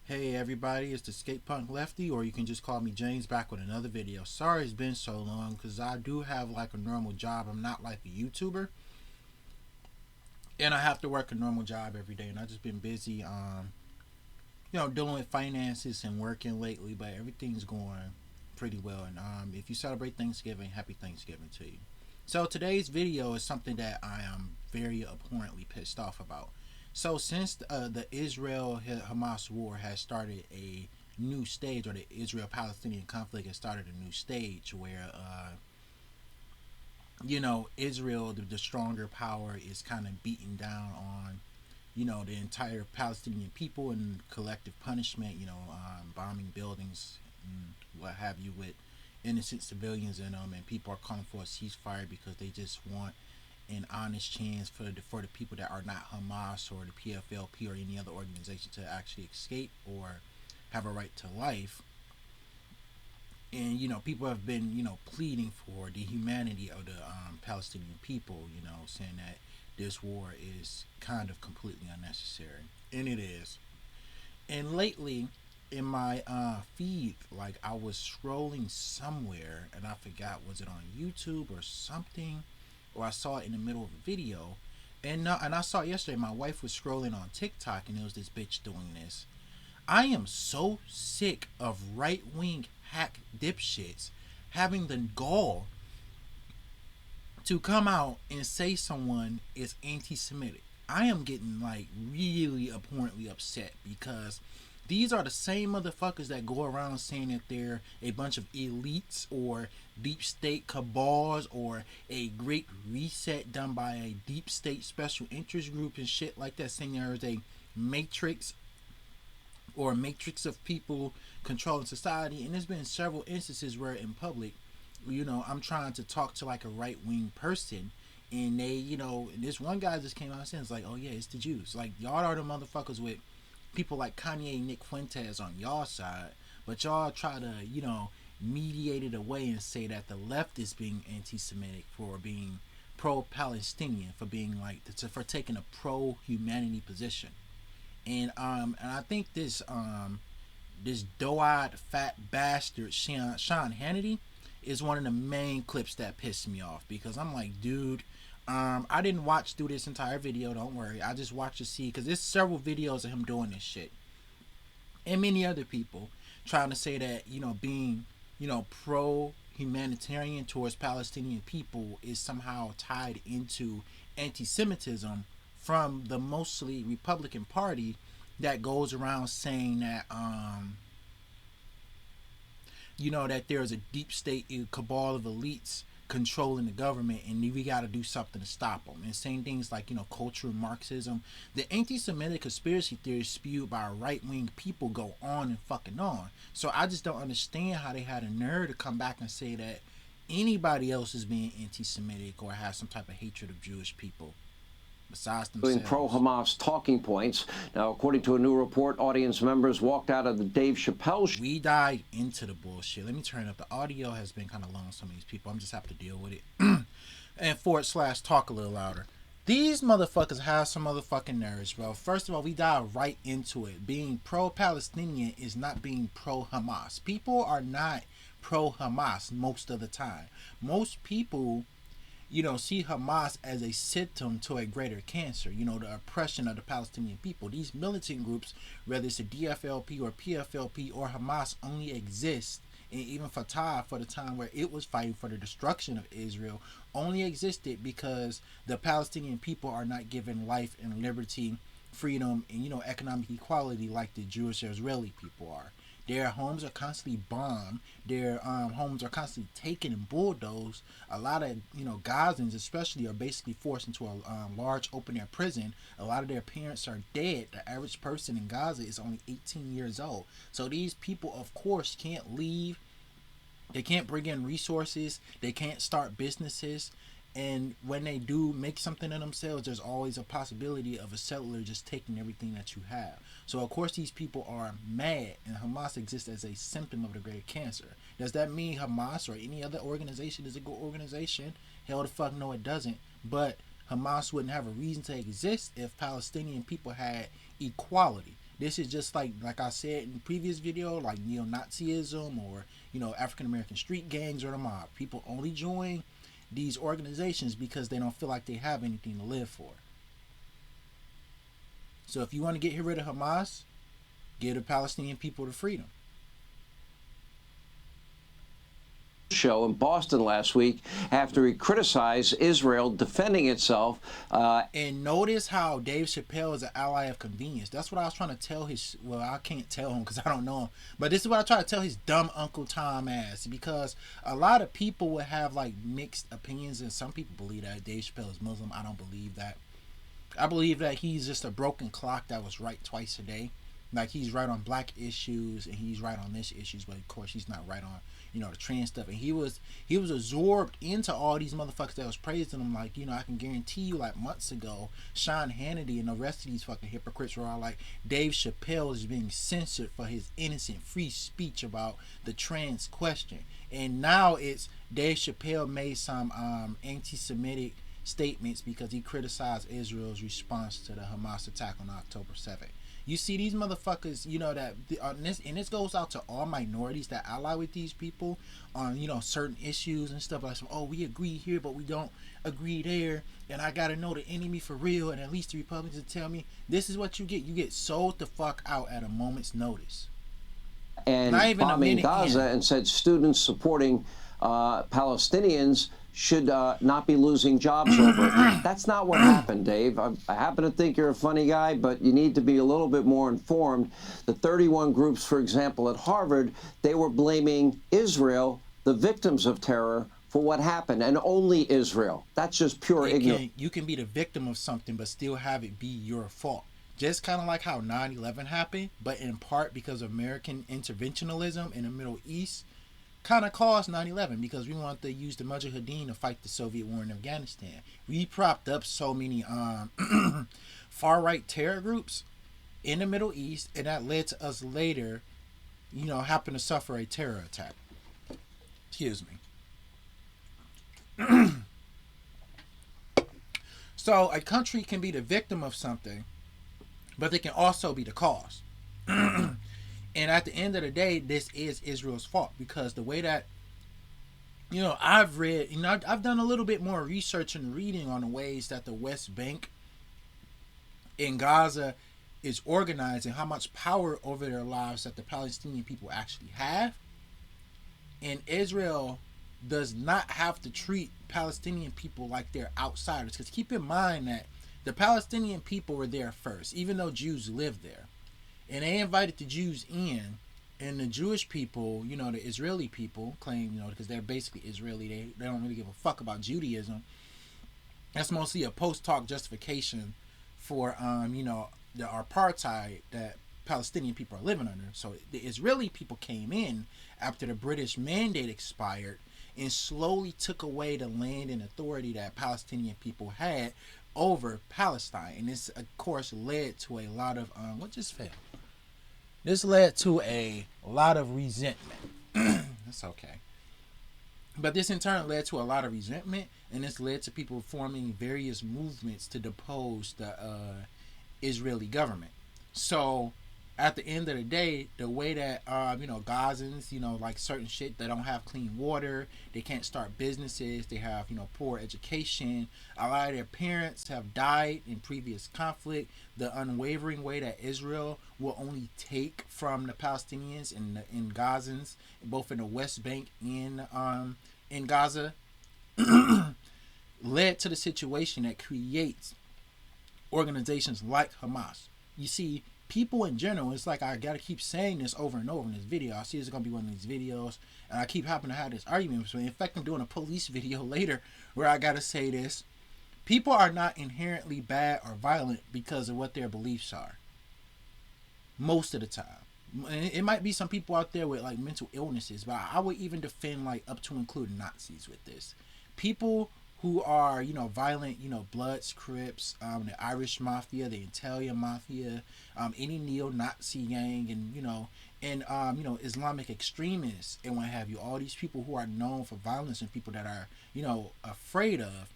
Hey everybody, it's the Skate Punk Lefty, or you can just call me James, back with another video. Sorry it's been so long, because I do have like a normal job. I'm not like a YouTuber, and I have to work a normal job every day, and I've just been busy, dealing with finances and working lately, but everything's going pretty well. And if you celebrate Thanksgiving, happy Thanksgiving to you. So today's video is something that I am very abhorrently pissed off about. So since the Israel Hamas war has started a new stage, or the Israel Palestinian conflict has started a new stage where Israel, the stronger power, is kind of beating down on the entire Palestinian people and collective punishment, bombing buildings and what have you, with innocent civilians in them, and people are calling for a ceasefire because they just want an honest chance for the people that are not Hamas or the PFLP or any other organization to actually escape or have a right to life. And people have been pleading for the humanity of the Palestinian people, saying that this war is kind of completely unnecessary, and it is. And lately, in my feed, like, I was scrolling somewhere and I forgot, was it on YouTube or something, or I saw it in the middle of a video. And I saw it yesterday. My wife was scrolling on TikTok and it was this bitch doing this. I am so sick of right wing hack dipshits having the gall to come out and say someone is anti Semitic. I am getting like really abhorrently upset because these are the same motherfuckers that go around saying that they're a bunch of elites or deep state cabals or a great reset done by a deep state special interest group and shit like that, saying there is a matrix or a matrix of people controlling society. And there's been several instances where in public, I'm trying to talk to like a right wing person, and they, this one guy just came out and said, it's like, oh yeah, it's the Jews. Like, y'all are the motherfuckers with people like Kanye and Nick Fuentes on y'all side, but y'all try to, mediate it away and say that the left is being anti-Semitic for being pro-Palestinian, for being like, for taking a pro-humanity position. And I think this doe-eyed fat bastard Sean Hannity is one of the main clips that pissed me off, because I'm like, dude, I didn't watch through this entire video. Don't worry, I just watched to see, because there's several videos of him doing this shit, and many other people trying to say that being pro humanitarian towards Palestinian people is somehow tied into anti-Semitism from the mostly Republican Party that goes around saying that that there's a deep state cabal of elites controlling the government, and we got to do something to stop them, and saying things like cultural Marxism. The anti-Semitic conspiracy theories spewed by right-wing people go on and fucking on. So I just don't understand how they had a nerve to come back and say that anybody else is being anti-Semitic or has some type of hatred of Jewish people besides themselves. Pro-Hamas talking points. Now, according to a new report, audience members walked out of the Dave Chappelle show. We dive into the bullshit. Let me turn up. The audio has been kind of low on some of these people. I'm just have to deal with it. And / talk a little louder. These motherfuckers have some motherfucking nerves, bro. First of all, we dive right into it. Being pro-Palestinian is not being pro-Hamas. People are not pro-Hamas most of the time. Most people see Hamas as a symptom to a greater cancer, the oppression of the Palestinian people. These militant groups, whether it's the DFLP or PFLP or Hamas, only exist, and even Fatah, for the time where it was fighting for the destruction of Israel, only existed because the Palestinian people are not given life and liberty, freedom, and economic equality like the Jewish Israeli people are. Their homes are constantly bombed. Their homes are constantly taken and bulldozed. A lot of Gazans, especially, are basically forced into a large open-air prison. A lot of their parents are dead. The average person in Gaza is only 18 years old. So these people, of course, can't leave. They can't bring in resources. They can't start businesses. And when they do make something of themselves, there's always a possibility of a settler just taking everything that you have. So, of course, these people are mad, and Hamas exists as a symptom of the great cancer. Does that mean Hamas or any other organization is a good organization? Hell the fuck no, it doesn't. But Hamas wouldn't have a reason to exist if Palestinian people had equality. This is just like I said in the previous video, like neo-Nazism or African American street gangs or the mob. People only join these organizations because they don't feel like they have anything to live for. So if you want to get rid of Hamas, give the Palestinian people the freedom. Show in Boston last week after he criticized Israel defending itself. And notice how Dave Chappelle is an ally of convenience. That's what I was trying to tell his, well, I can't tell him because I don't know him, but this is what I try to tell his dumb Uncle Tom ass, because a lot of people would have like mixed opinions, and some people believe that Dave Chappelle is Muslim. I don't believe that. I believe that he's just a broken clock that was right twice a day. Like, he's right on black issues and he's right on this issues, but of course he's not right on the trans stuff. And he was absorbed into all these motherfuckers that was praising him. Like, I can guarantee you, like months ago, Sean Hannity and the rest of these fucking hypocrites were all like, Dave Chappelle is being censored for his innocent free speech about the trans question. And now it's Dave Chappelle made some anti-Semitic statements because he criticized Israel's response to the Hamas attack on October 7th. You see these motherfuckers, and this goes out to all minorities that ally with these people on, certain issues and stuff like, oh, we agree here, but we don't agree there, and I gotta know the enemy for real, and at least the Republicans tell me this is what you get. You get sold the fuck out at a moment's notice. And bombing Gaza and said students supporting Palestinians should not be losing jobs over it. That's not what happened, Dave. I happen to think you're a funny guy, but you need to be a little bit more informed. The 31 groups, for example, at Harvard, they were blaming Israel, the victims of terror, for what happened, and only Israel. That's just pure ignorance. You can be the victim of something, but still have it be your fault. Just kind of like how 9/11 happened, but in part because of American interventionism in the Middle East, kind of caused 9/11 because we wanted to use the Mujahideen to fight the Soviet war in Afghanistan. We propped up so many far-right terror groups in the Middle East, and that led to us later, happen to suffer a terror attack. Excuse me. So a country can be the victim of something, but they can also be the cause. And at the end of the day, this is Israel's fault, because the way that, I've read, I've done a little bit more research and reading on the ways that the West Bank in Gaza is organized and how much power over their lives that the Palestinian people actually have. And Israel does not have to treat Palestinian people like they're outsiders, because keep in mind that the Palestinian people were there first, even though Jews lived there. And they invited the Jews in, and the Jewish people, the Israeli people claim, because they're basically Israeli, they don't really give a fuck about Judaism. That's mostly a post-talk justification for, the apartheid that Palestinian people are living under. So the Israeli people came in after the British mandate expired and slowly took away the land and authority that Palestinian people had over Palestine. And this, of course, led to a lot of, what just fell? This led to a lot of resentment. That's okay. But this in turn led to a lot of resentment, and this led to people forming various movements to depose the Israeli government. So at the end of the day, the way that Gazans, like certain shit, they don't have clean water, they can't start businesses, they have poor education, a lot of their parents have died in previous conflict. The unwavering way that Israel will only take from the Palestinians and in Gazans, both in the West Bank and in Gaza, led to the situation that creates organizations like Hamas. You see, people in general, it's like I gotta keep saying this over and over in this video. I see it's gonna be one of these videos, and I keep having to have this argument. So in fact, I'm doing a police video later where I gotta say this. People are not inherently bad or violent because of what their beliefs are. Most of the time. It might be some people out there with like mental illnesses, but I would even defend like up to including Nazis with this. People who are, violent, Bloods, Crips, the Irish Mafia, the Italian Mafia, any neo-Nazi gang, and Islamic extremists and what have you. All these people who are known for violence and people that are, afraid of.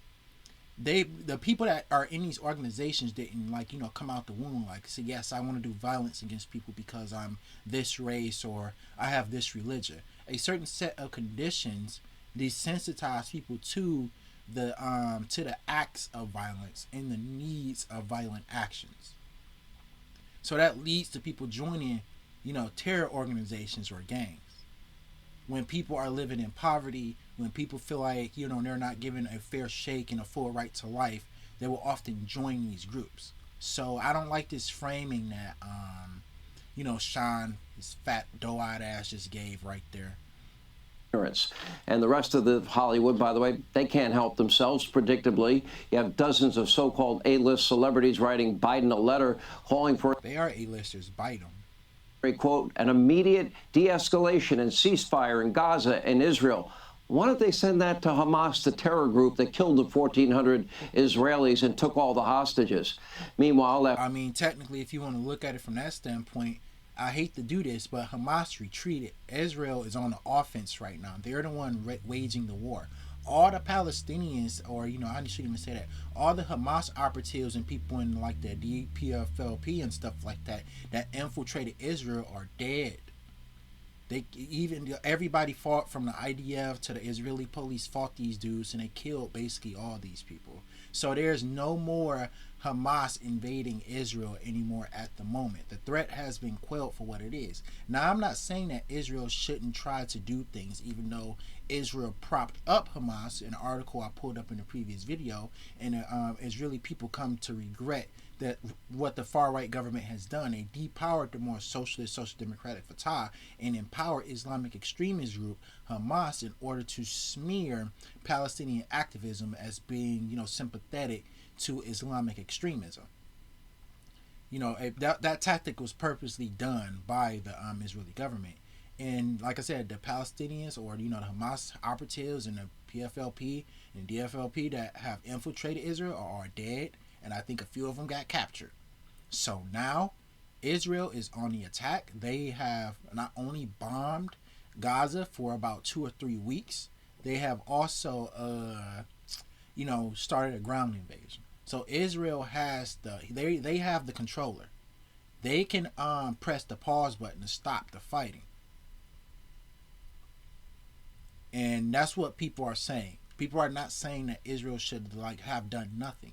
the people that are in these organizations didn't come out the womb say, yes, I want to do violence against people because I'm this race or I have this religion. A certain set of conditions desensitize people to the acts of violence and the needs of violent actions. So that leads to people joining, terror organizations or gangs. When people are living in poverty, when people feel like, they're not given a fair shake and a full right to life, they will often join these groups. So I don't like this framing that, Sean, his fat doe-eyed ass just gave right there. And the rest of the Hollywood, by the way, they can't help themselves, predictably. You have dozens of so-called A-list celebrities writing Biden a letter calling for... They are A-listers, Biden. A quote, an immediate de-escalation and ceasefire in Gaza and Israel. Why don't they send that to Hamas, the terror group that killed the 1,400 Israelis and took all the hostages? Meanwhile, technically, if you want to look at it from that standpoint, I hate to do this, but Hamas retreated. Israel is on the offense right now. They're the one waging the war. All the Palestinians, or I shouldn't even say that, all the Hamas operatives and people in the DPFLP and stuff like that infiltrated Israel are dead. Everybody fought, from the IDF to the Israeli police, fought these dudes, and they killed basically all these people. So there's no more Hamas invading Israel anymore at the moment. The threat has been quelled for what it is. Now, I'm not saying that Israel shouldn't try to do things, even though Israel propped up Hamas, an article I pulled up in the previous video, and Israeli people come to regret that what the far-right government has done. They depowered the more socialist, social democratic Fatah and empowered Islamic extremist group Hamas in order to smear Palestinian activism as being, sympathetic to Islamic extremism. That tactic was purposely done by the Israeli government. And like I said, the Palestinians, or the Hamas operatives and the PFLP and DFLP that have infiltrated Israel are dead, and I think a few of them got captured. So now Israel is on the attack. They have not only bombed Gaza for about 2 or 3 weeks, they have also started a ground invasion. So Israel has they have the controller. They can press the pause button to stop the fighting. And that's what people are saying. People are not saying that Israel should have done nothing.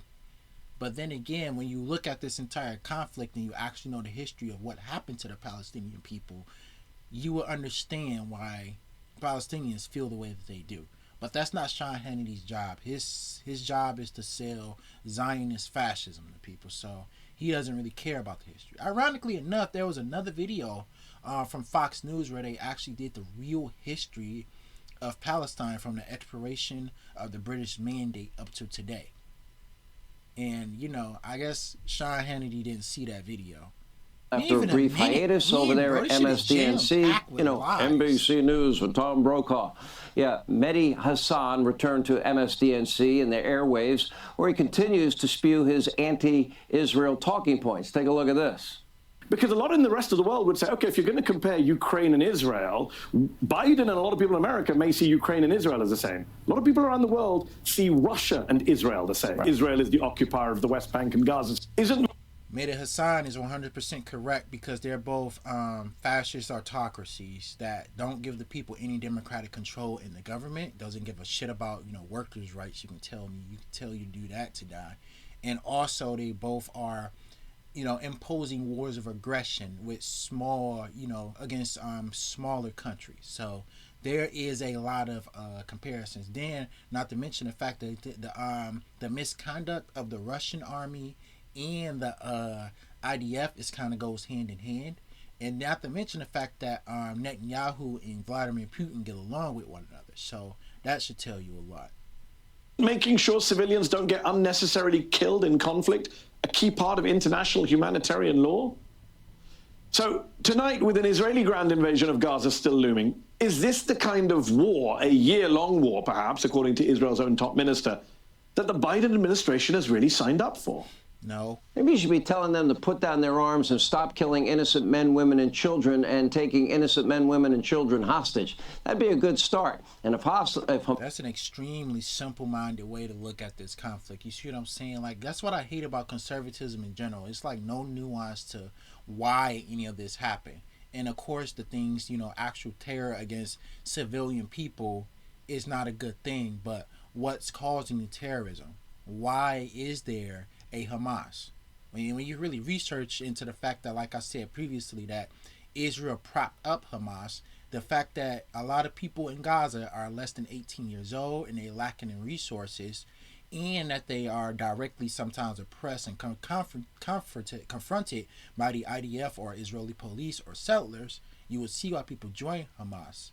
But then again, when you look at this entire conflict and you actually know the history of what happened to the Palestinian people, you will understand why Palestinians feel the way that they do. But that's not Sean Hannity's job. His job is to sell Zionist fascism to people. So he doesn't really care about the history. Ironically enough, there was another video from Fox News where they actually did the real history of Palestine from the expiration of the British Mandate up to today. And, I guess Sean Hannity didn't see that video. After a brief hiatus over there at MSDNC, NBC News with Tom Brokaw. Yeah, Mehdi Hassan returned to MSDNC in the airwaves, where he continues to spew his anti-Israel talking points. Take a look at this. Because a lot in the rest of the world would say, okay, if you're going to compare Ukraine and Israel, Biden and a lot of people in America may see Ukraine and Israel as the same. A lot of people around the world see Russia and Israel the same. Right. Israel is the occupier of the West Bank and Gaza. Mehdi Hassan is 100% correct, because they're both fascist autocracies that don't give the people any democratic control in the government, doesn't give a shit about, workers' rights. You can tell you to do that to die. And also they both are imposing wars of aggression with small, against smaller countries. So there is a lot of comparisons. Then, not to mention the fact that the misconduct of the Russian army and the IDF kind of goes hand in hand. And not to mention the fact that Netanyahu and Vladimir Putin get along with one another. So that should tell you a lot. Making sure civilians don't get unnecessarily killed in conflict, a key part of international humanitarian law? So tonight, with an Israeli ground invasion of Gaza still looming, is this the kind of war, a year-long war perhaps, according to Israel's own top minister, that the Biden administration has really signed up for? No. Maybe you should be telling them to put down their arms and stop killing innocent men, women, and children and taking innocent men, women, and children hostage. That'd be a good start. And that's an extremely simple-minded way to look at this conflict. You see what I'm saying? Like, that's what I hate about conservatism in general. It's like no nuance to why any of this happened. And of course, the things, actual terror against civilian people is not a good thing. But what's causing the terrorism? Why is there a Hamas? When you really research into the fact that, like I said previously, that Israel propped up Hamas, the fact that a lot of people in Gaza are less than 18 years old and they're lacking in resources, and that they are directly sometimes oppressed and confronted by the IDF or Israeli police or settlers, you would see why people join Hamas.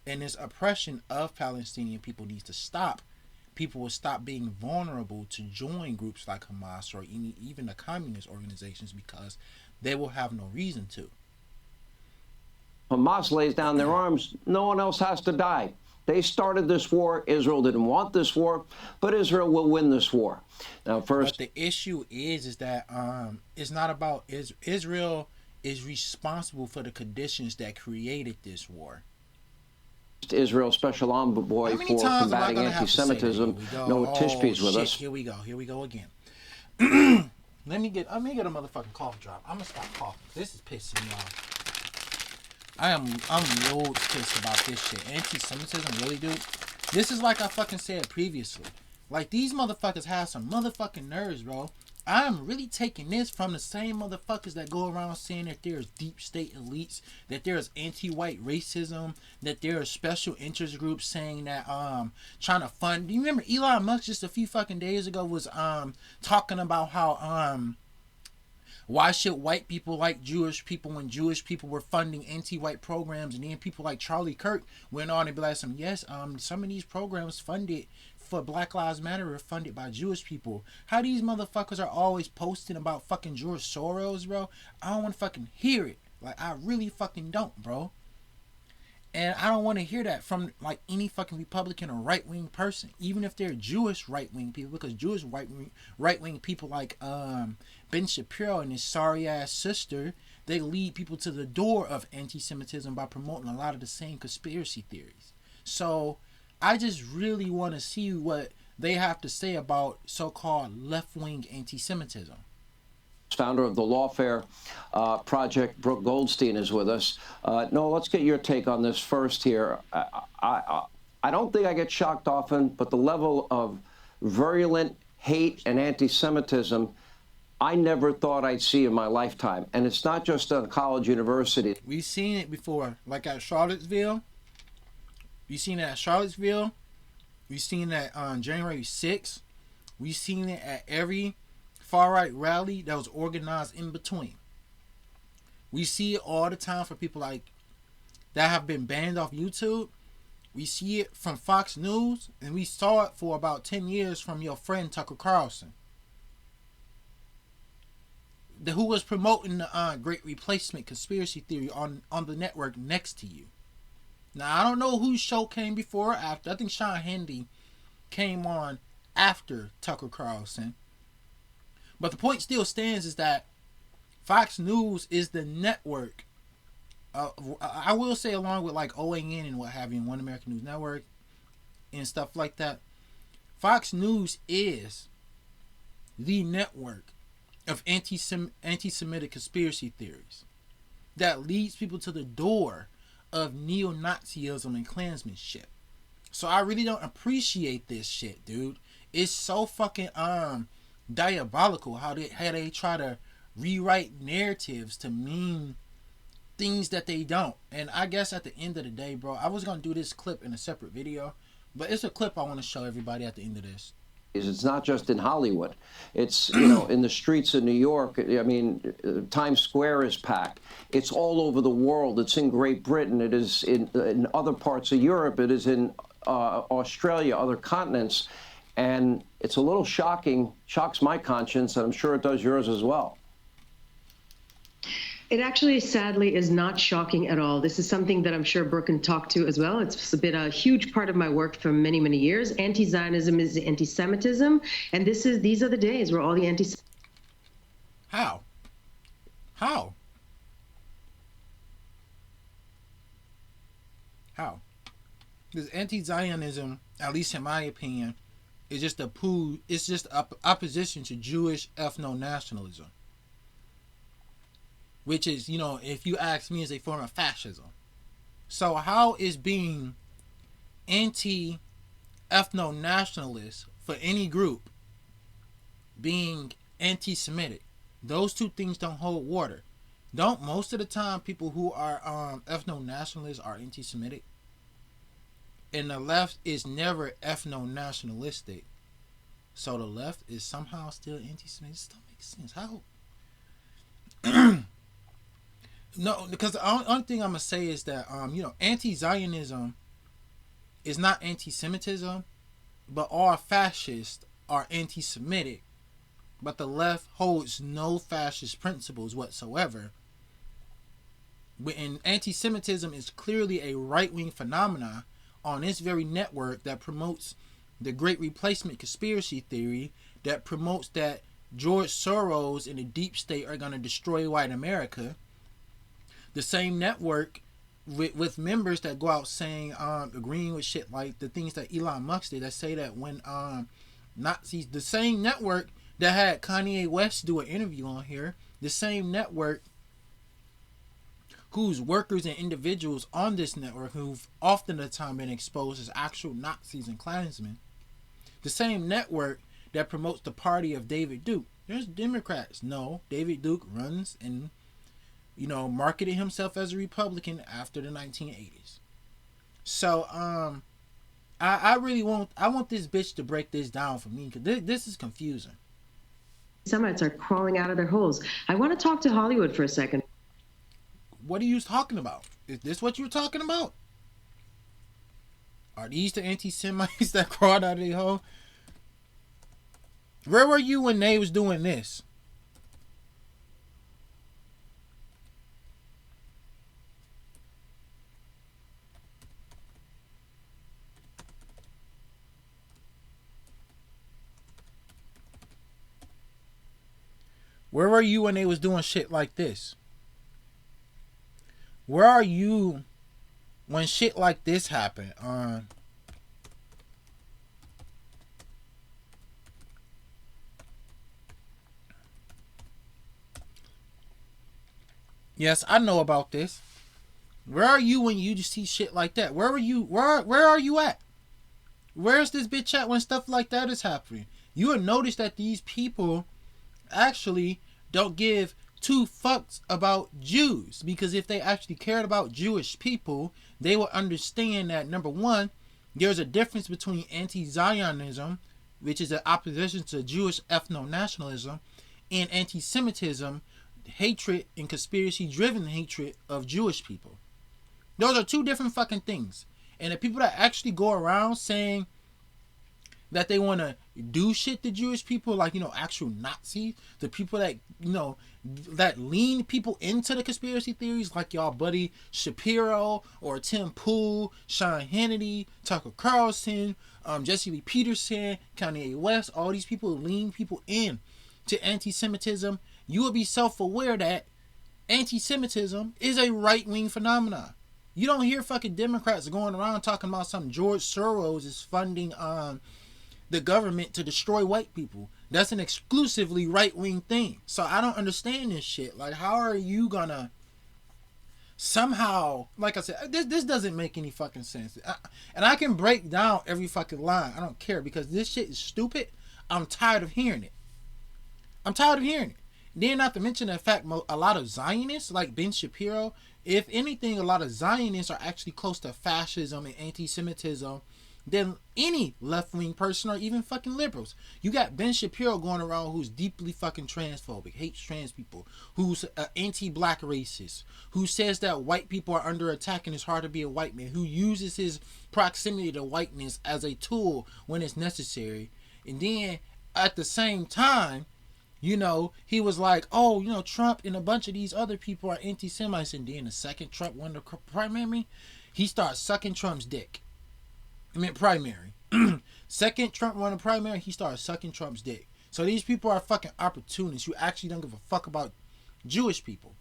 And this oppression of Palestinian people needs to stop. People will stop being vulnerable to join groups like Hamas or even the communist organizations because they will have no reason to. Hamas lays down their arms, no one else has to die. They started this war. Israel didn't want this war, but Israel will win this war. Now, first, but the issue is that it's not about Israel is responsible for the conditions that created this war. Israel Special Envoy for combating anti-Semitism, Noah Tishby's with us. Here we go again. Let me get a motherfucking cough drop. I'm gonna stop coughing. This is pissing me off. I'm real pissed about this shit. Anti-Semitism, really, dude. This is like I fucking said previously. Like, these motherfuckers have some motherfucking nerves, bro. I'm really taking this from the same motherfuckers that go around saying that there's deep state elites, that there's anti-white racism, that there are special interest groups saying that trying to fund. Do you remember Elon Musk just a few fucking days ago was talking about how why should white people like Jewish people when Jewish people were funding anti-white programs, and then people like Charlie Kirk went on and be like, some of these programs funded for Black Lives Matter are funded by Jewish people. How these motherfuckers are always posting about fucking George Soros, bro. I don't want to fucking hear it. Like, I really fucking don't, bro. And I don't want to hear that from like any fucking Republican or right-wing person, even if they're Jewish right-wing people, because Jewish right-wing people like Ben Shapiro and his sorry-ass sister, they lead people to the door of anti-Semitism by promoting a lot of the same conspiracy theories. So I just really want to see what they have to say about so-called left-wing anti-Semitism. Founder of the Lawfare Project, Brooke Goldstein, is with us. Noah, let's get your take on this first here. I don't think I get shocked often, but the level of virulent hate and anti-Semitism I never thought I'd see in my lifetime. And it's not just a college university. We've seen it before, like at Charlottesville. We've seen it at Charlottesville. We've seen it on January 6th. We've seen it at every far-right rally that was organized in between. We see it all the time for people like that have been banned off YouTube. We see it from Fox News, and we saw it for about 10 years from your friend Tucker Carlson, who was promoting the Great Replacement conspiracy theory on the network next to you. Now, I don't know whose show came before or after. I think Sean Hannity came on after Tucker Carlson. But the point still stands is that Fox News is the network. I will say, along with like OAN and what have you, One American News Network and stuff like that, Fox News is the network of anti-Semitic conspiracy theories that leads people to the door of neo-Nazism and Klansmanship. So I really don't appreciate this shit, dude. It's so fucking diabolical how they try to rewrite narratives to mean things that they don't. And I guess at the end of the day, bro, I was gonna do this clip in a separate video, but it's a clip I want to show everybody at the end of this. It's not just in Hollywood. It's, you know, in the streets of New York. I mean, Times Square is packed. It's all over the world. It's in Great Britain. It is in other parts of Europe. It is in Australia, other continents. And it's a little shocking, shocks my conscience, and I'm sure it does yours as well. It actually, sadly, is not shocking at all. This is something that I'm sure Brooke can talk to as well. It's been a huge part of my work for many, many years. Anti-Zionism is anti-Semitism, and these are the days where all the How? How? How? Because anti-Zionism, at least in my opinion, is just it's just opposition to Jewish ethno-nationalism, which is, if you ask me, is a form of fascism. So how is being anti-ethno-nationalist for any group being anti-Semitic? Those two things don't hold water. Don't most of the time people who are ethno-nationalists are anti-Semitic? And the left is never ethno-nationalistic. So the left is somehow still anti-Semitic. This don't make sense. How? No, because the only thing I'm going to say is that, anti-Zionism is not anti-Semitism, but all fascists are anti-Semitic. But the left holds no fascist principles whatsoever. And anti-Semitism is clearly a right-wing phenomenon on this very network that promotes the Great Replacement conspiracy theory, that promotes that George Soros and the deep state are going to destroy white America. The same network with members that go out saying, agreeing with shit like the things that Elon Musk did, that say that when Nazis, the same network that had Kanye West do an interview on here, the same network whose workers and individuals on this network who've often the time been exposed as actual Nazis and Klansmen, the same network that promotes the party of David Duke. There's Democrats. No, David Duke runs and, marketed himself as a Republican after the 1980s. So, I really want this bitch to break this down for me, because this is confusing. Semites are crawling out of their holes. I want to talk to Hollywood for a second. What are you talking about? Is this what you're talking about? Are these the anti-Semites that crawled out of their hole? Where were you when they was doing this? Where were you when they was doing shit like this? Where are you when shit like this happened? Yes, I know about this. Where are you when you just see shit like that? Where are you? Where are you at? Where's this bitch at when stuff like that is happening? You will notice that these people actually don't give two fucks about Jews, because if they actually cared about Jewish people, they would understand that, number one, there's a difference between anti-Zionism, which is an opposition to Jewish ethno-nationalism, and anti-Semitism, hatred and conspiracy-driven hatred of Jewish people. Those are two different fucking things. And the people that actually go around saying that they want to do shit to Jewish people, like, actual Nazis, the people that, that lean people into the conspiracy theories, like y'all buddy Shapiro or Tim Pool, Sean Hannity, Tucker Carlson, Jesse Lee Peterson, Kanye West, all these people lean people in to anti-Semitism. You will be self-aware that anti-Semitism is a right-wing phenomenon. You don't hear fucking Democrats going around talking about some George Soros is funding the government to destroy white people. That's an exclusively right-wing thing. So I don't understand this shit. Like, how are you gonna somehow, like I said, this doesn't make any fucking sense. And I can break down every fucking line. I don't care, because this shit is stupid. I'm tired of hearing it. Then, not to mention the fact a lot of Zionists, like Ben Shapiro, if anything, a lot of Zionists are actually close to fascism and anti-Semitism than any left-wing person or even fucking liberals. You got Ben Shapiro going around who's deeply fucking transphobic, hates trans people, who's an anti-black racist, who says that white people are under attack and it's hard to be a white man, who uses his proximity to whiteness as a tool when it's necessary. And then, at the same time, he was like, Trump and a bunch of these other people are anti-Semites. And then the second Trump won the primary, he starts sucking Trump's dick. Primary. Second Trump won the primary, he started sucking Trump's dick. So these people are fucking opportunists who actually don't give a fuck about Jewish people.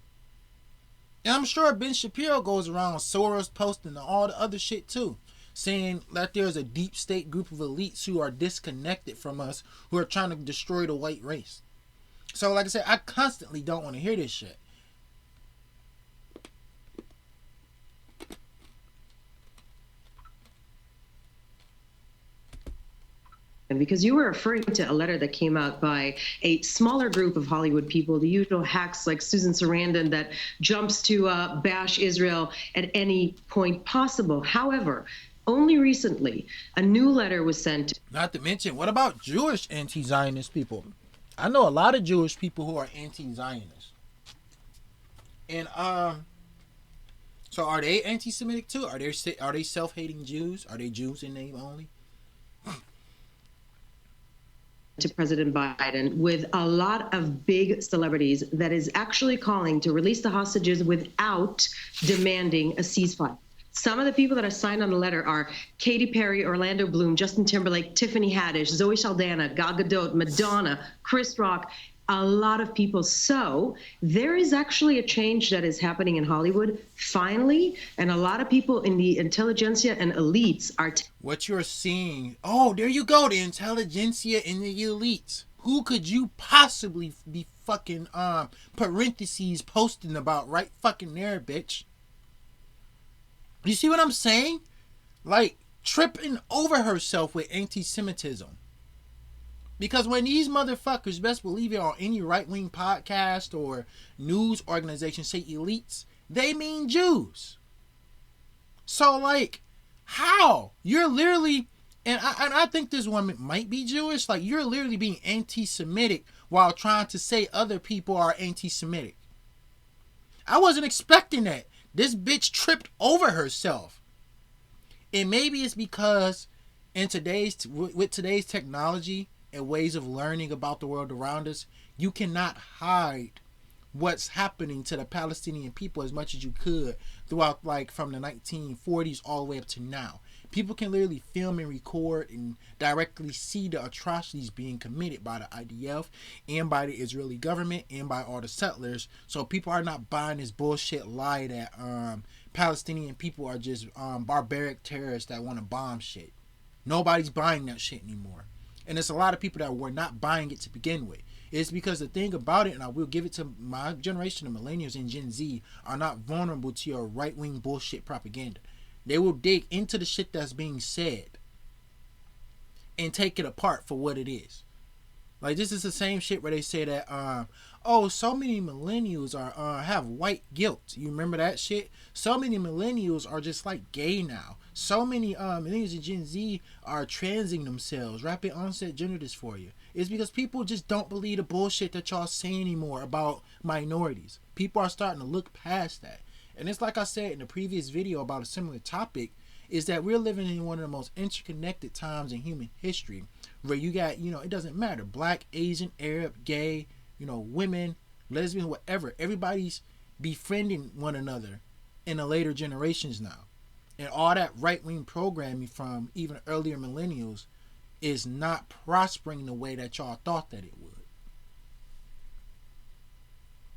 And I'm sure Ben Shapiro goes around Soros posting and all the other shit too, saying that there's a deep state group of elites who are disconnected from us, who are trying to destroy the white race. So like I said, I constantly don't want to hear this shit. And because you were referring to a letter that came out by a smaller group of Hollywood people, the usual hacks like Susan Sarandon that jumps to bash Israel at any point possible. However, only recently, a new letter was sent. Not to mention, what about Jewish anti-Zionist people? I know a lot of Jewish people who are anti-Zionist. And so are they anti-Semitic too? Are they self-hating Jews? Are they Jews in name only? To President Biden with a lot of big celebrities that is actually calling to release the hostages without demanding a ceasefire. Some of the people that are signed on the letter are Katy Perry, Orlando Bloom, Justin Timberlake, Tiffany Haddish, Zoe Saldana, Gal Gadot, Madonna, Chris Rock, a lot of people. So there is actually a change that is happening in Hollywood, finally, and a lot of people in the intelligentsia and elites are... What you're seeing, oh, there you go, the intelligentsia and the elites. Who could you possibly be fucking, parentheses posting about right fucking there, bitch? You see what I'm saying? Like, tripping over herself with anti-Semitism. Because when these motherfuckers, best believe it, on any right-wing podcast or news organization say elites, they mean Jews. So, like, how? You're literally, and I think this woman might be Jewish, like, you're literally being anti-Semitic while trying to say other people are anti-Semitic. I wasn't expecting that. This bitch tripped over herself. And maybe it's because with today's technology and ways of learning about the world around us, you cannot hide what's happening to the Palestinian people as much as you could throughout, like, from the 1940s all the way up to now. People can literally film and record and directly see the atrocities being committed by the IDF and by the Israeli government and by all the settlers. So people are not buying this bullshit lie that Palestinian people are just barbaric terrorists that want to bomb shit. Nobody's buying that shit anymore. And there's a lot of people that were not buying it to begin with. It's because the thing about it, and I will give it to my generation of millennials and Gen Z, are not vulnerable to your right-wing bullshit propaganda. They will dig into the shit that's being said and take it apart for what it is. Like, this is the same shit where they say that, so many millennials are have white guilt. You remember that shit? So many millennials are just like gay now. So many millennials and Gen Z are transing themselves, rapid onset gender dysphoria. It's because people just don't believe the bullshit that y'all say anymore about minorities. People are starting to look past that. And it's like I said in the previous video about a similar topic, is that we're living in one of the most interconnected times in human history, where you got, it doesn't matter, black, Asian, Arab, gay, women, lesbian, whatever. Everybody's befriending one another in the later generations now. And all that right-wing programming from even earlier millennials is not prospering the way that y'all thought that it would.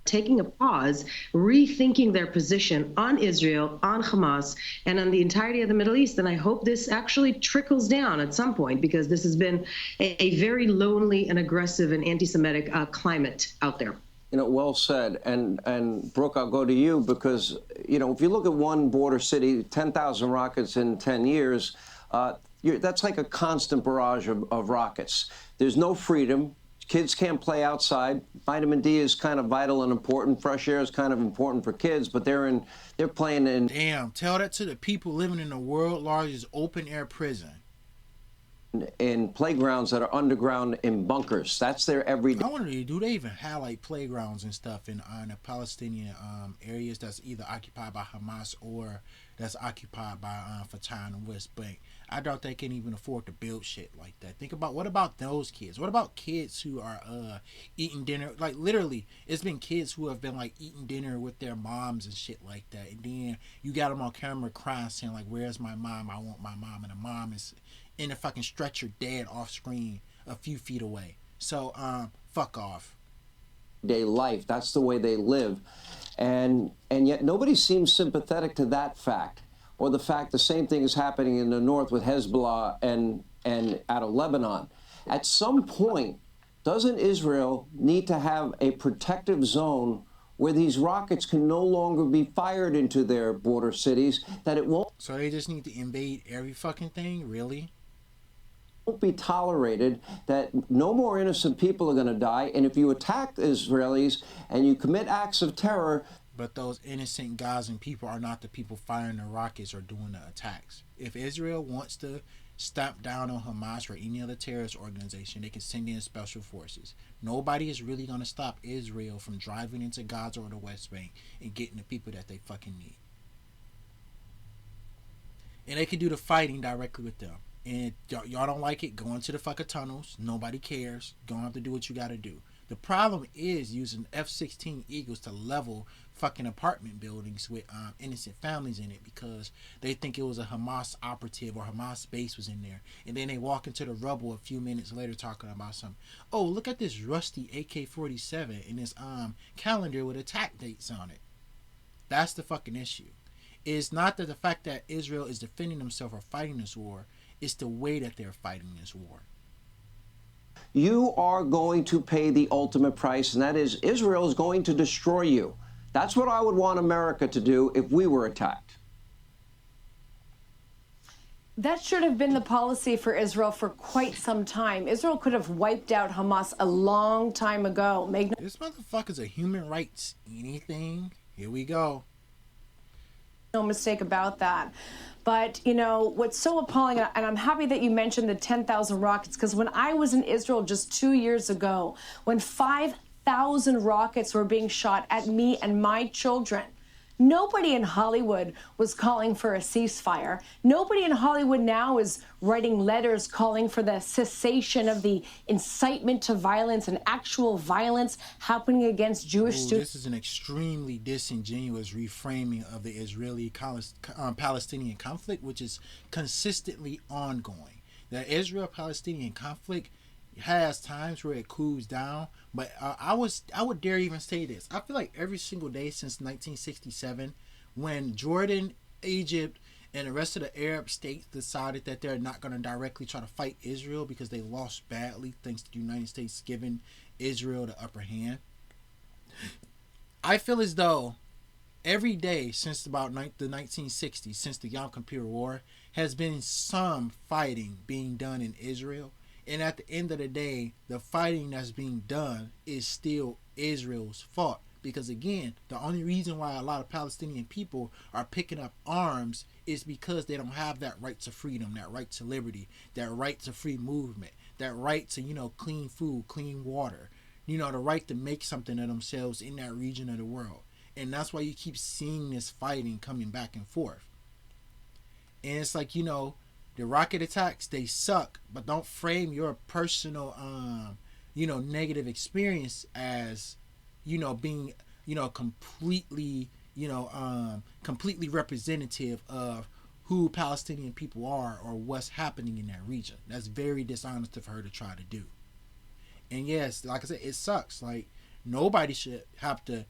Taking a pause, rethinking their position on Israel, on Hamas, and on the entirety of the Middle East. And I hope this actually trickles down at some point, because this has been a very lonely and aggressive and anti-Semitic climate out there. Well said. And Brooke, I'll go to you because, if you look at one border city, 10,000 rockets in 10 years, that's like a constant barrage of rockets. There's no freedom. Kids can't play outside. Vitamin D is kind of vital and important. Fresh air is kind of important for kids, but they're playing in... Damn, tell that to the people living in the world's largest open-air prison. In playgrounds that are underground in bunkers. That's their everyday... I wonder, do they even have, like, playgrounds and stuff in the Palestinian areas that's either occupied by Hamas or that's occupied by Fatah and the West Bank? I doubt they can even afford to build shit like that. Think about, what about those kids? What about kids who are eating dinner? Like, literally, it's been kids who have been, like, eating dinner with their moms and shit like that. And then you got them on camera crying, saying, like, where's my mom? I want my mom. And the mom is in a fucking stretcher dead off screen a few feet away. So, fuck off. Day life. That's the way they live. And yet nobody seems sympathetic to that fact, or the fact the same thing is happening in the north with Hezbollah and out of Lebanon. At some point, doesn't Israel need to have a protective zone where these rockets can no longer be fired into their border cities, that it won't... So they just need to invade every fucking thing? Really? Won't be tolerated, that no more innocent people are going to die, and if you attack the Israelis and you commit acts of terror... But those innocent Gazan people are not the people firing the rockets or doing the attacks. If Israel wants to stamp down on Hamas or any other terrorist organization, they can send in special forces. Nobody is really going to stop Israel from driving into Gaza or the West Bank and getting the people that they fucking need. And they can do the fighting directly with them. And y'all don't like it, go into the fucking tunnels. Nobody cares. Gonna have to do what you gotta do. The problem is using F-16 Eagles to level fucking apartment buildings with innocent families in it, because they think it was a Hamas operative or Hamas base was in there. And then they walk into the rubble a few minutes later talking about something. Oh, look at this rusty AK-47 in this calendar with attack dates on it. That's the fucking issue. It's not that the fact that Israel is defending themselves or fighting this war. It's the way that they're fighting this war. You are going to pay the ultimate price, and that is Israel is going to destroy you. That's what I would want America to do if we were attacked. That should have been the policy for Israel for quite some time. Israel could have wiped out Hamas a long time ago. This motherfucker's a human rights anything. Here we go. No mistake about that. But, you know, what's so appalling, and I'm happy that you mentioned the 10,000 rockets, because when I was in Israel just 2 years ago, when 5,000 rockets were being shot at me and my children, nobody in Hollywood was calling for a ceasefire. Nobody in Hollywood now is writing letters calling for the cessation of the incitement to violence and actual violence happening against Jewish students. This is an extremely disingenuous reframing of the Israeli-Palestinian conflict, which is consistently ongoing. The Israel-Palestinian conflict has times where it cools down, but I would dare even say this. I feel like every single day since 1967, when Jordan, Egypt, and the rest of the Arab states decided that they're not going to directly try to fight Israel because they lost badly thanks to the United States giving Israel the upper hand, I feel as though every day since about the 1960s, since the Yom Kippur War, has been some fighting being done in Israel. And at the end of the day, the fighting that's being done is still Israel's fault. Because again, the only reason why a lot of Palestinian people are picking up arms is because they don't have that right to freedom, that right to liberty, that right to free movement, that right to, clean food, clean water, the right to make something of themselves in that region of the world. And that's why you keep seeing this fighting coming back and forth. And it's like, the rocket attacks, they suck, but don't frame your personal, negative experience as, being, completely, completely representative of who Palestinian people are or what's happening in that region. That's very dishonest of her to try to do. And yes, like I said, it sucks. Like, nobody should have to,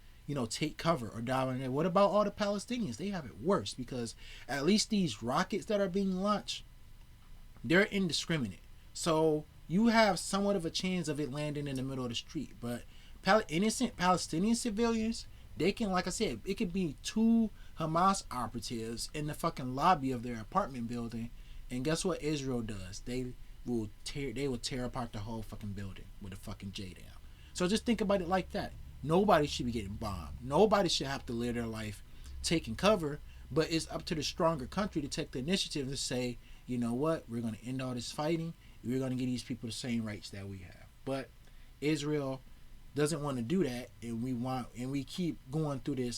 take cover or die on it. What about all the Palestinians? They have it worse, because at least these rockets that are being launched, they're indiscriminate. So you have somewhat of a chance of it landing in the middle of the street. But innocent Palestinian civilians, they can, like I said, it could be 2 Hamas operatives in the fucking lobby of their apartment building. And guess what Israel does? They will tear apart the whole fucking building with a fucking J down. So just think about it like that. Nobody should be getting bombed. Nobody should have to live their life taking cover. But it's up to the stronger country to take the initiative to say, you know what, we're going to end all this fighting. We're going to give these people the same rights that we have. But Israel doesn't want to do that, and we keep going through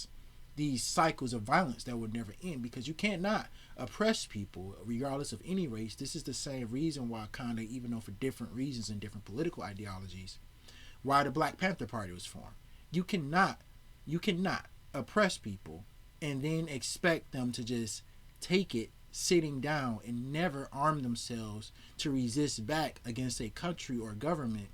these cycles of violence that would never end, because you can't not oppress people regardless of any race. This is the same reason why, kind of, even though for different reasons and different political ideologies, why the Black Panther Party was formed. You cannot oppress people and then expect them to just take it sitting down and never arm themselves to resist back against a country or government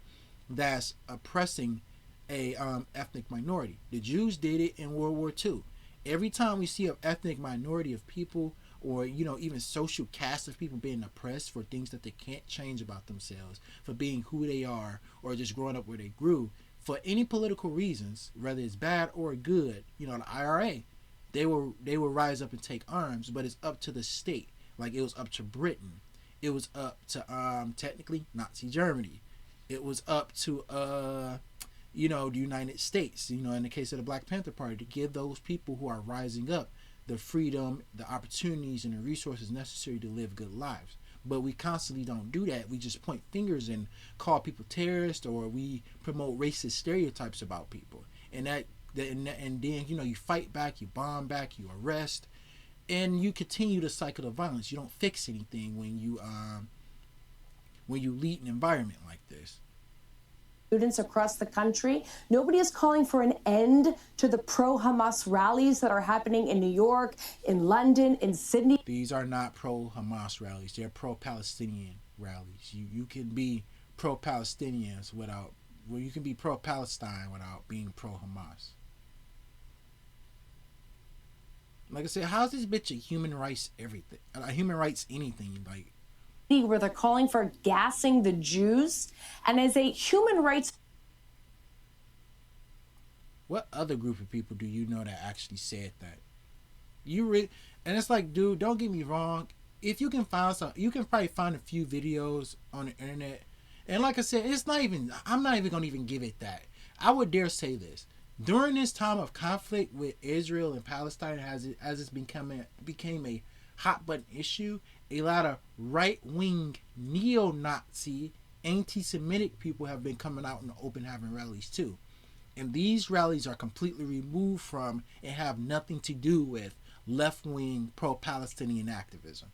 that's oppressing a ethnic minority. The Jews did it in World War II. Every time we see an ethnic minority of people, or even social caste of people being oppressed for things that they can't change about themselves, for being who they are, or just growing up where they grew, for any political reasons, whether it's bad or good, the IRA, they will rise up and take arms. But it's up to the state. Like, it was up to Britain, it was up to technically Nazi Germany, it was up to the United States, in the case of the Black Panther Party, to give those people who are rising up the freedom, the opportunities, and the resources necessary to live good lives. But we constantly don't do that. We just point fingers and call people terrorists, or we promote racist stereotypes about people. And then you fight back, you bomb back, you arrest, and you continue the cycle of violence. You don't fix anything when you lead an environment like this. Students across the country. Nobody is calling for an end to the pro-Hamas rallies that are happening in New York, in London, in Sydney. These are not pro-Hamas rallies. They're pro-Palestinian rallies. You can be pro-Palestinians you can be pro-Palestine without being pro-Hamas. Like I said, how's this bitch a human rights everything? Human rights anything? Like, where they're calling for gassing the Jews, and as a human rights. What other group of people do you know that actually said that? And it's like, dude, don't get me wrong. If you can find you can probably find a few videos on the internet. And like I said, I'm not even gonna even give it that. I would dare say this. During this time of conflict with Israel and Palestine, as it's became a hot button issue, a lot of right-wing neo-Nazi anti-Semitic people have been coming out in the open having rallies too. And these rallies are completely removed from and have nothing to do with left-wing pro-Palestinian activism.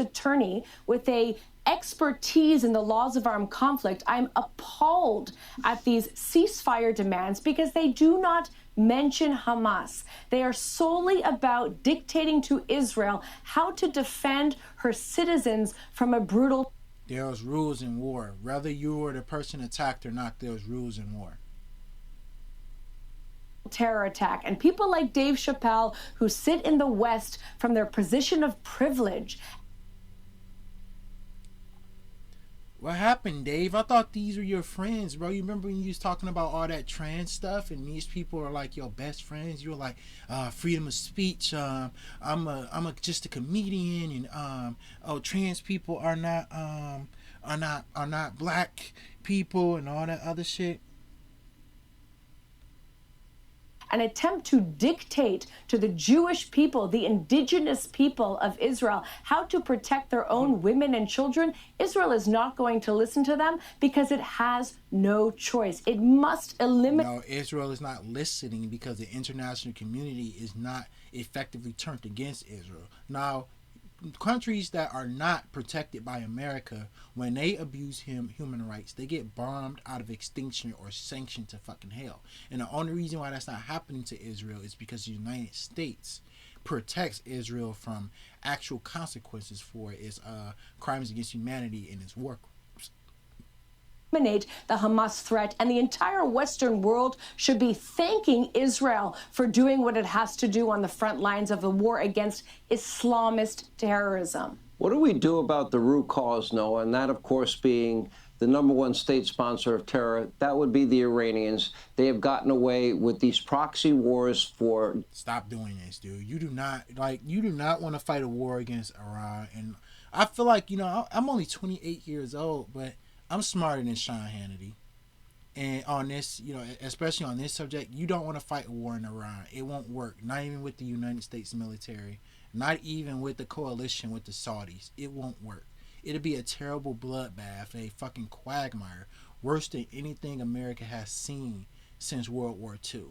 Attorney with a expertise in the laws of armed conflict, I'm appalled at these ceasefire demands because they do not mention Hamas. They are solely about dictating to Israel how to defend her citizens from a brutal. There's rules in war. Whether you were the person attacked or not, there's rules in war. Terror attack. And people like Dave Chappelle, who sit in the West from their position of privilege. What happened, Dave? I thought these were your friends, bro. You remember when you was talking about all that trans stuff, and these people are like your best friends? You were like, freedom of speech. I'm just a comedian, and trans people are not black people, and all that other shit. An attempt to dictate to the Jewish people, the indigenous people of Israel, how to protect their own women and children. Israel is not going to listen to them because it has no choice. It must eliminate. No, Israel is not listening because the international community is not effectively turned against Israel. Now, countries that are not protected by America, when they abuse human rights, they get bombed out of extinction or sanctioned to fucking hell. And the only reason why that's not happening to Israel is because the United States protects Israel from actual consequences for its crimes against humanity and its war crimes. Eliminate the Hamas threat, and the entire Western world should be thanking Israel for doing what it has to do on the front lines of the war against Islamist terrorism. What do we do about the root cause, Noah? And that, of course, being the #1 state sponsor of terror, that would be the Iranians. They have gotten away with these proxy wars for. Stop doing this, dude. You do not want to fight a war against Iran. And I feel like, I'm only 28 years old, but I'm smarter than Sean Hannity. And on this, especially on this subject, you don't want to fight a war in Iran. It won't work. Not even with the United States military. Not even with the coalition with the Saudis. It won't work. It'll be a terrible bloodbath, a fucking quagmire, worse than anything America has seen since World War II.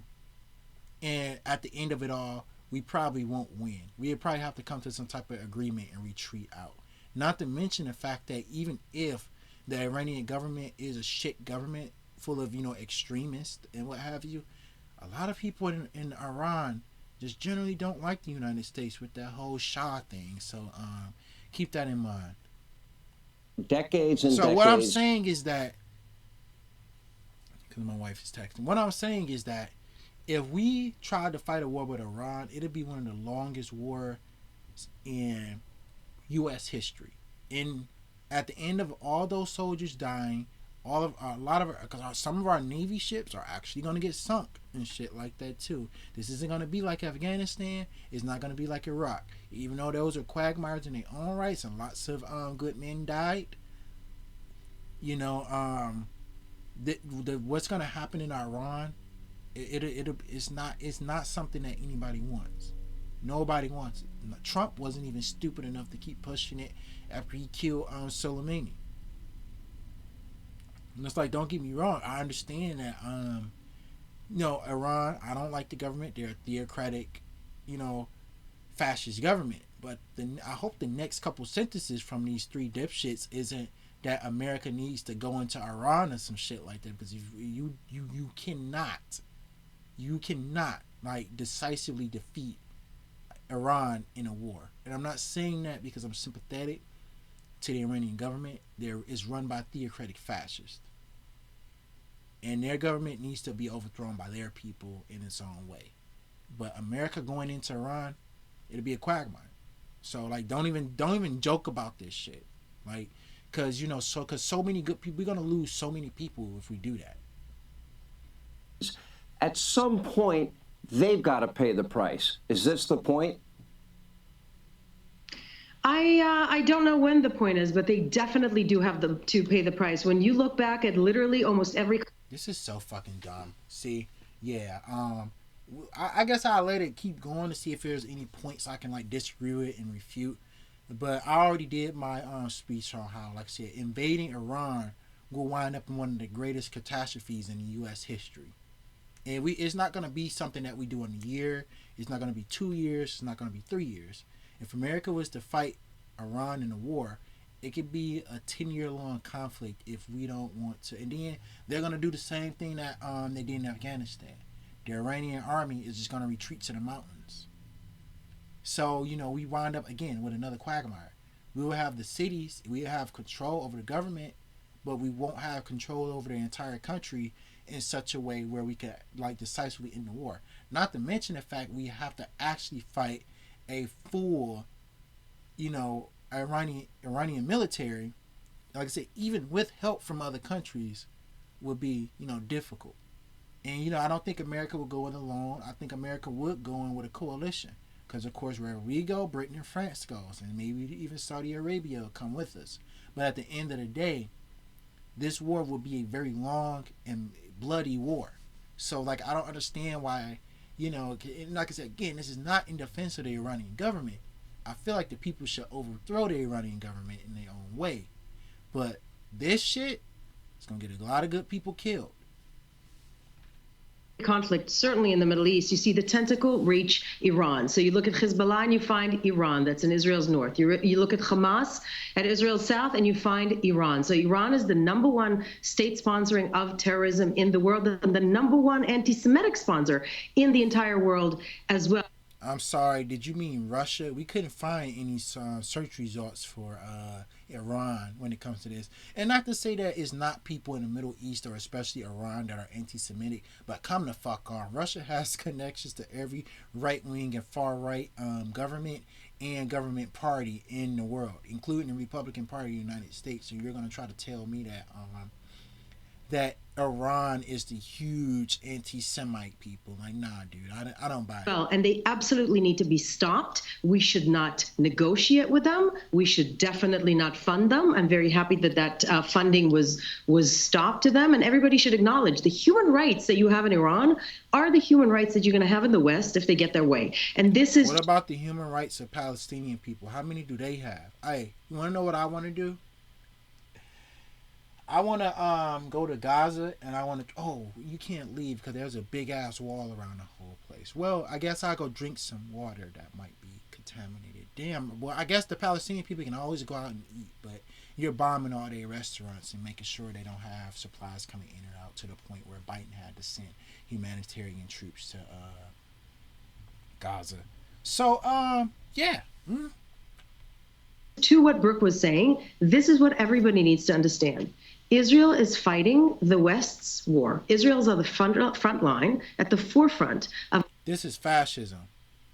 And at the end of it all, we probably won't win. We'll probably have to come to some type of agreement and retreat out. Not to mention the fact that even if the Iranian government is a shit government full of, extremists and what have you, a lot of people in Iran just generally don't like the United States with that whole Shah thing. So keep that in mind. decades and so decades. what I'm saying is that, because my wife is texting, what I'm saying is that if we tried to fight a war with Iran, it'd be one of the longest wars in U.S. history. In at the end of all those soldiers dying, because some of our Navy ships are actually going to get sunk and shit like that too. This isn't going to be like Afghanistan. It's not going to be like Iraq. Even though those are quagmires in their own rights and lots of good men died. You know, what's going to happen in Iran? It's not something that anybody wants. Nobody wants it. Trump wasn't even stupid enough to keep pushing it after he killed Soleimani. And it's like, don't get me wrong, I understand that Iran, I don't like the government. They're a theocratic, fascist government. But I hope the next couple sentences from these three dipshits isn't that America needs to go into Iran or some shit like that, because you cannot like decisively defeat Iran in a war. And I'm not saying that because I'm sympathetic to the Iranian government. There is run by theocratic fascists, and their government needs to be overthrown by their people in its own way. But America going into Iran, it'll be a quagmire. So like, don't even joke about this shit, like, because so many good people, we're gonna lose so many people if we do that. At some point, they've got to pay the price. Is this the point? I don't know when the point is, but they definitely do have to pay the price. When you look back at literally almost every... This is so fucking dumb. See, yeah, I guess I'll let it keep going to see if there's any points I can like disagree with and refute. But I already did my speech on how, like I said, invading Iran will wind up in one of the greatest catastrophes in U.S. history. And it's not going to be something that we do in a year. It's not going to be 2 years. It's not going to be 3 years. If America was to fight Iran in a war, it could be a 10-year-long conflict if we don't want to. And then they're going to do the same thing that they did in Afghanistan. The Iranian army is just going to retreat to the mountains. So, we wind up again with another quagmire. We will have the cities. We will have control over the government, but we won't have control over the entire country in such a way where we could like decisively end the war. Not to mention the fact we have to actually fight a full, Iranian military. Like I said, even with help from other countries, would be difficult. And I don't think America would go in alone. I think America would go in with a coalition, because of course wherever we go, Britain and France goes, and maybe even Saudi Arabia will come with us. But at the end of the day, this war will be a very long and bloody war. So like, I don't understand why, like I said, again, this is not in defense of the Iranian government. I feel like the people should overthrow the Iranian government in their own way. But this shit is going to get a lot of good people killed. Conflict, certainly in the Middle East, you see the tentacle reach Iran. So you look at Hezbollah and you find Iran, that's in Israel's north. You look at Hamas at Israel's south and you find Iran. So Iran is the #1 state sponsoring of terrorism in the world, and the #1 anti-Semitic sponsor in the entire world as well. I'm sorry, did you mean Russia? We couldn't find any search results for Iran when it comes to this. And not to say that it's not people in the Middle East or especially Iran that are anti-Semitic, but come the fuck on. Russia has connections to every right-wing and far-right government and government party in the world, including the Republican Party of the United States. So you're going to try to tell me that Iran is the huge anti-Semite people. Like, nah, dude, I don't buy it. Well, and they absolutely need to be stopped. We should not negotiate with them. We should definitely not fund them. I'm very happy that funding was stopped to them. And everybody should acknowledge the human rights that you have in Iran are the human rights that you're going to have in the West if they get their way. And this is... What about the human rights of Palestinian people? How many do they have? Hey, you want to know what I want to do? I want to go to Gaza, and I want to... Oh, you can't leave because there's a big-ass wall around the whole place. Well, I guess I'll go drink some water that might be contaminated. Damn, well, I guess the Palestinian people can always go out and eat, but you're bombing all their restaurants and making sure they don't have supplies coming in or out, to the point where Biden had to send humanitarian troops to Gaza. So, yeah. to what Brooke was saying, this is what everybody needs to understand. Israel is fighting the West's war. Israel's on the front line, at the forefront of this is fascism.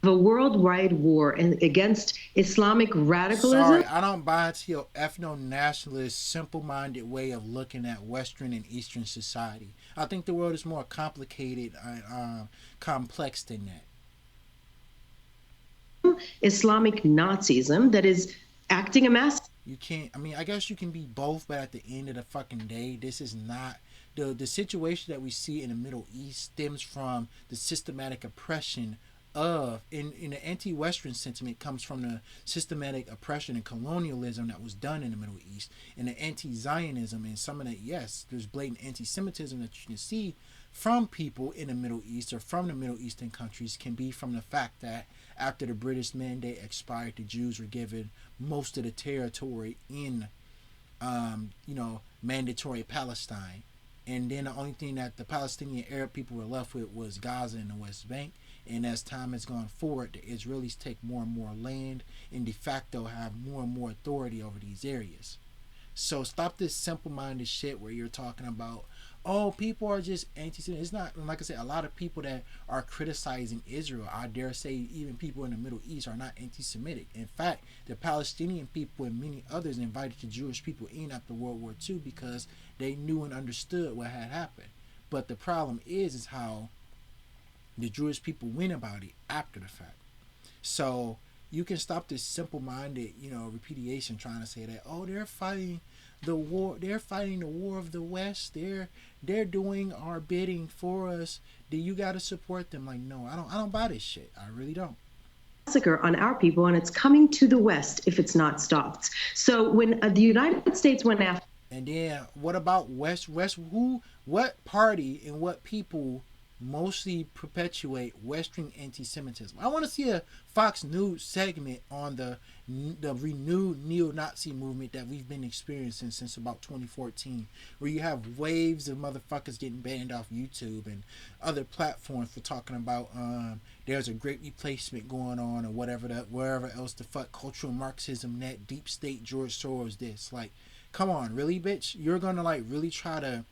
A worldwide war against Islamic radicalism. Sorry, I don't buy into your ethno-nationalist, simple-minded way of looking at Western and Eastern society. I think the world is more complicated and complex than that. Islamic Nazism that is acting a mass. You can't, I mean, I guess you can be both, but at the end of the fucking day, this is not, the situation that we see in the Middle East stems from the systematic oppression of, in the anti-Western sentiment, comes from the systematic oppression and colonialism that was done in the Middle East, and the anti-Zionism and some of that. Yes, there's blatant anti-Semitism that you can see from people in the Middle East or from the Middle Eastern countries, can be from the fact that after the British mandate expired, the Jews were given most of the territory in mandatory Palestine, and then the only thing that the Palestinian Arab people were left with was Gaza and the West Bank. And as time has gone forward, the Israelis take more and more land and de facto have more and more authority over these areas. So stop this simple-minded shit where you're talking about, oh, people are just anti-Semitic. It's not, like I said, a lot of people that are criticizing Israel, I dare say even people in the Middle East, are not anti-Semitic. In fact, the Palestinian people and many others invited the Jewish people in after World War II because they knew and understood what had happened. But the problem is how the Jewish people went about it after the fact. So you can stop this simple-minded, repudiation trying to say that, oh, they're fighting the war. They're fighting the war of the West. They're doing our bidding for us. Do you got to support them? Like, no, I don't buy this shit. I really don't. Massacre on our people, and it's coming to the West if it's not stopped. So when the United States went after. And then what about West? What party and what people mostly perpetuate Western anti-Semitism? I want to see a Fox News segment on the renewed neo-Nazi movement that we've been experiencing since about 2014, where you have waves of motherfuckers getting banned off YouTube and other platforms for talking about there's a great replacement going on or wherever else the fuck, cultural Marxism, net deep state, George Soros, this. Like, come on, really, bitch? You're gonna like really try to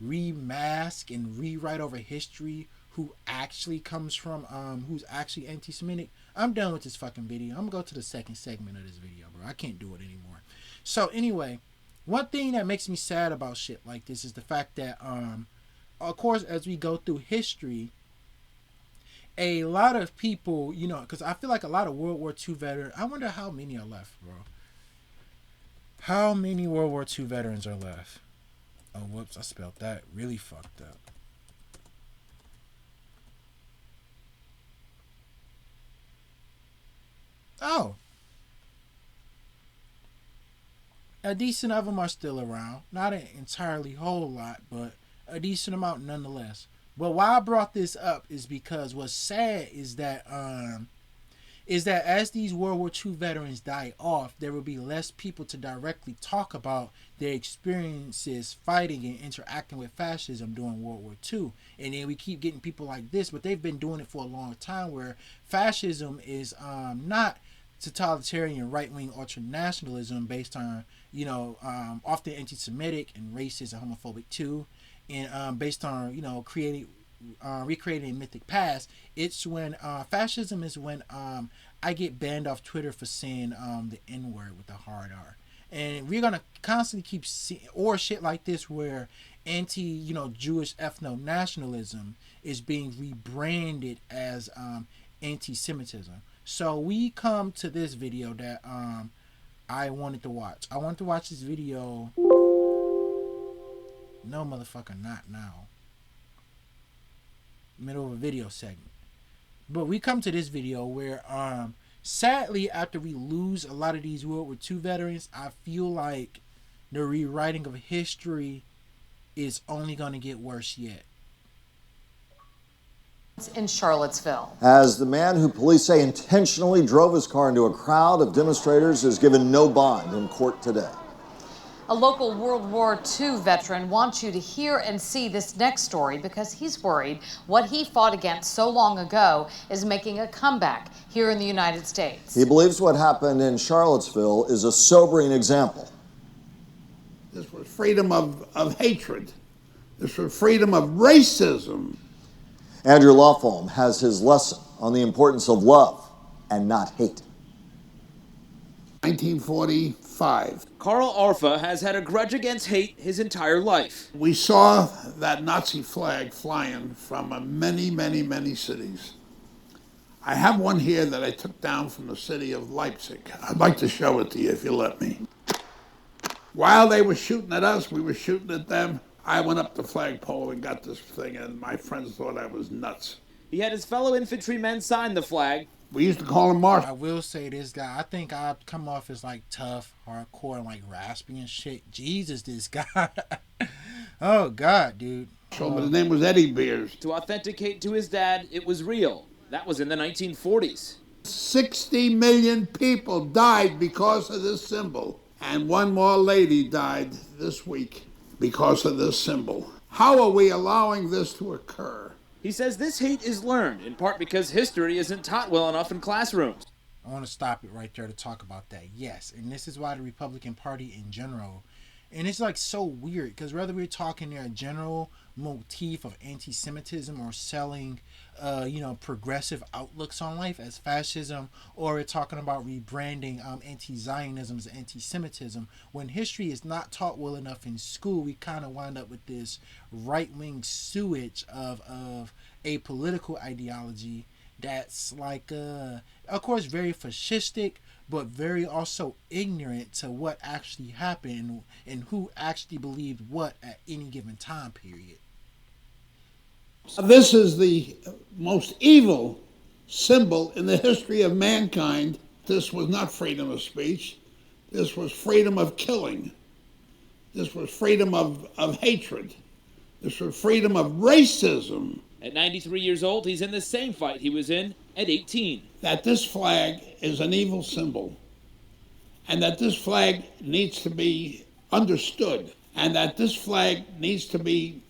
remask and rewrite over history who actually comes from who's actually anti-Semitic? I'm done with this fucking video. I'm gonna go to the second segment of this video, bro. I can't do it anymore. So anyway, one thing that makes me sad about shit like this is the fact that of course, as we go through history, a lot of people, because I feel like a lot of World War II veterans, I wonder how many are left, bro. How many World War II veterans are left? Oh, whoops, I spelled that really fucked up. Oh. A decent of them are still around. Not an entirely whole lot, but a decent amount nonetheless. But why I brought this up is because what's sad is that as these World War II veterans die off, there will be less people to directly talk about their experiences fighting and interacting with fascism during World War II. And then we keep getting people like this, but they've been doing it for a long time, where fascism is not totalitarian right-wing ultranationalism based on, often anti-Semitic and racist and homophobic too, and based on, recreating a mythic past. It's when fascism is when I get banned off Twitter for saying the N-word with the hard R. And we're gonna constantly keep seeing or shit like this where Jewish ethno-nationalism is being rebranded as anti-Semitism. So we come to this video that I wanted to watch. I wanted to watch this video. No, motherfucker, not now. Middle of a video segment. But we come to this video where sadly, after we lose a lot of these World War II veterans, I feel like the rewriting of history is only going to get worse yet. In Charlottesville, as the man who police say intentionally drove his car into a crowd of demonstrators is given no bond in court today. A local World War II veteran wants you to hear and see this next story because he's worried what he fought against so long ago is making a comeback here in the United States. He believes what happened in Charlottesville is a sobering example. This was freedom of hatred. This was freedom of racism. Andrew Lawfulm has his lesson on the importance of love and not hate. 1945. Carl Arfa has had a grudge against hate his entire life. We saw that Nazi flag flying from many, many, many cities. I have one here that I took down from the city of Leipzig. I'd like to show it to you if you let me. While they were shooting at us, we were shooting at them. I went up the flagpole and got this thing, and my friends thought I was nuts. He had his fellow infantrymen sign the flag. We used to call him Marshal. I will say this guy, I think I'd come off as like tough, hardcore, and like raspy and shit. Jesus, this guy. Oh, God, dude. But his name was Eddie Beers. To authenticate to his dad, it was real. That was in the 1940s. 60 million people died because of this symbol. And one more lady died this week because of this symbol. How are we allowing this to occur? He says this hate is learned, in part because history isn't taught well enough in classrooms. I want to stop it right there to talk about that. Yes, and this is why the Republican Party in general, and it's like so weird, because whether we're talking their general motif of anti-Semitism or selling, progressive outlooks on life as fascism, or we're talking about rebranding anti-Zionism as anti-Semitism, when history is not taught well enough in school, we kind of wind up with this right-wing sewage of a political ideology that's like, of course, very fascistic, but very also ignorant to what actually happened and who actually believed what at any given time period. This is the most evil symbol in the history of mankind. This was not freedom of speech. This was freedom of killing. This was freedom of hatred. This was freedom of racism. At 93 years old, he's in the same fight he was in at 18. That this flag is an evil symbol, and that this flag needs to be understood, and that this flag needs to be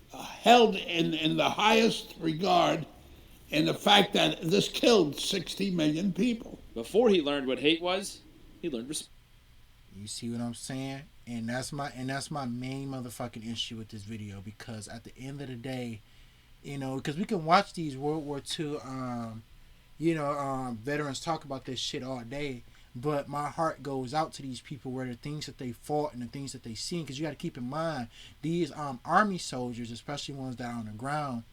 held in the highest regard in the fact that this killed 60 million people. Before he learned what hate was, he learned respect. You see what I'm saying? And that's my main motherfucking issue with this video, because at the end of the day, because we can watch these World War II veterans talk about this shit all day, but my heart goes out to these people where the things that they fought and the things that they seen, because you got to keep in mind these army soldiers, especially ones that are on the ground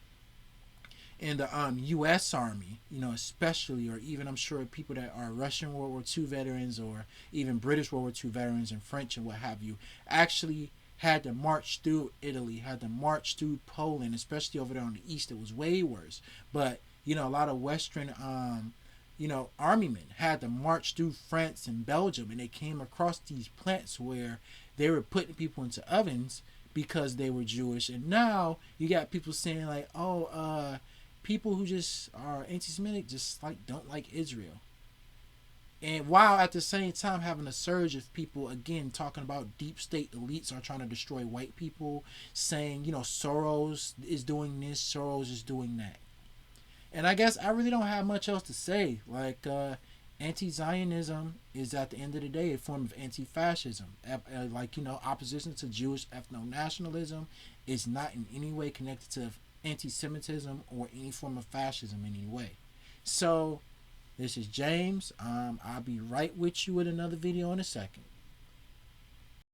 in the U.S. Army, especially, or even I'm sure people that are Russian World War II veterans or even British World War II veterans and French and what have you, actually had to march through Italy, had to march through Poland, especially over there on the east. It was way worse. But a lot of Western army men had to march through France and Belgium, and they came across these plants where they were putting people into ovens because they were Jewish. And now you got people saying like, people who just are anti-Semitic just like don't like Israel. And while at the same time having a surge of people, again, talking about deep state elites are trying to destroy white people, saying, Soros is doing this, Soros is doing that. And I guess I really don't have much else to say. Like, anti-Zionism is at the end of the day a form of anti-fascism. Opposition to Jewish ethno-nationalism is not in any way connected to anti-Semitism or any form of fascism in any way. So, this is James. I'll be right with you with another video in a second.